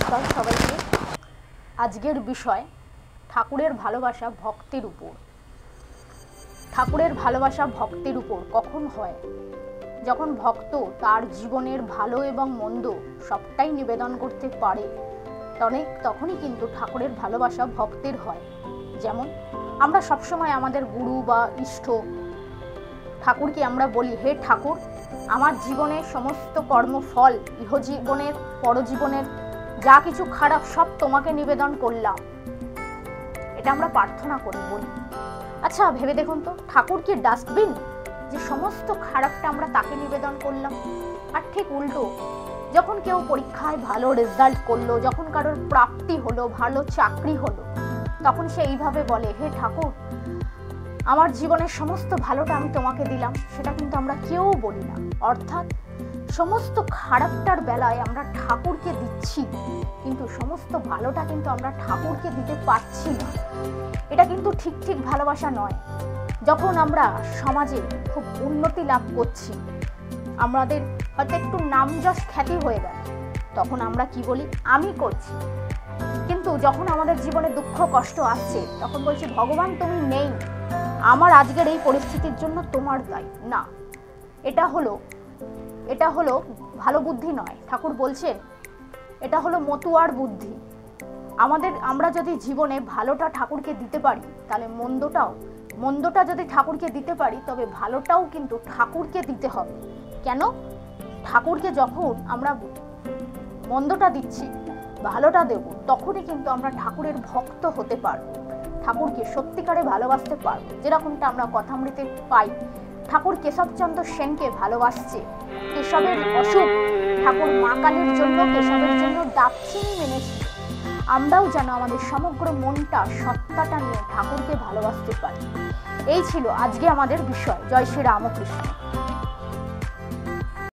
নমস্কার সবাইকে। আজকের বিষয় ঠাকুরের ভালোবাসা ভক্তের উপর। ঠাকুরের ভালোবাসা ভক্তের উপর কখন হয়? যখন ভক্ত তার জীবনের ভালো এবং মন্দ সবটাই নিবেদন করতে পারে, তখনই কিন্তু ঠাকুরের ভালোবাসা ভক্তের হয়। যেমন আমরা সবসময় আমাদের গুরু বা ইষ্ট ঠাকুরকে আমরা বলি, হে ঠাকুর, আমার জীবনের সমস্ত কর্মফল, ইহজীবনের পরজীবনের যা কিছু খারাপ সব তোমাকে নিবেদন করলাম। এটা আমরা প্রার্থনা করি, বলি। আচ্ছা ভেবে দেখুন তো, ঠাকুর কি ডাস্টবিন যে সমস্ত খারাপটা আমরা তাকে নিবেদন করলাম? আর ঠিক উল্টো, যখন কেউ পরীক্ষায় ভালো রেজাল্ট করলো, যখন কারোর প্রাপ্তি হলো, ভালো চাকরি হলো, তখন সে এইভাবে বলে, হে ঠাকুর, আমার জীবনের সমস্ত ভালোটা আমি তোমাকে দিলাম। সেটা কিন্তু আমরা কেউ বলি না। অর্থাৎ সমস্ত খারাপটার বেলায় আমরা ঠাকুরকে দিচ্ছি, কিন্তু সমস্ত ভালোটা কিন্তু আমরা ঠাকুরকে দিতে পারছি না। এটা কিন্তু ঠিক ভালোবাসা নয়। যখন আমরা সমাজে খুব উন্নতি লাভ করছি, আমাদের হয়তো একটু নামযশ খ্যাতি হয়ে গেল, তখন আমরা কি বলি, আমি করছি। কিন্তু যখন আমাদের জীবনে দুঃখ কষ্ট আসছে, তখন বলছি, ভগবান তুমি নেই, আমার আজকের এই পরিস্থিতির জন্য তোমার দায়ী। না, এটা হলো ভালো বুদ্ধি নয়। ঠাকুর বলছেন এটা হলো মতুয়ার বুদ্ধি। আমরা যদি জীবনে ভালোটা ঠাকুরকে দিতে পারি, তাহলে মন্দটা যদি ঠাকুরকে দিতে পারি, তবে ভালোটাও কিন্তু ঠাকুরকে দিতে হবে। কেন? ঠাকুরকে যখন আমরা মন্দটা দিচ্ছি, ভালোটা দেব, তখনই কিন্তু আমরা ঠাকুরের ভক্ত হতে পারবো, ঠাকুরকে সত্যিকারে ভালোবাসতে পারবো। যেরকমটা আমরা কথামৃতে পাই, ঠাকুর কেশবচন্দ্র সেনকে ভালোবাসছে। কেশবের অসুখ ঠাকুর মা কালীর জন্য, কেশবের জন্য দাক্ষিণী মেনেছিল। আমরাও যেন আমাদের সমগ্র মনটা, সত্তাটা নিয়ে ঠাকুরকে ভালোবাসতে পারি। এই ছিল আজকে আমাদের বিষয়। জয় শ্রী রামকৃষ্ণ।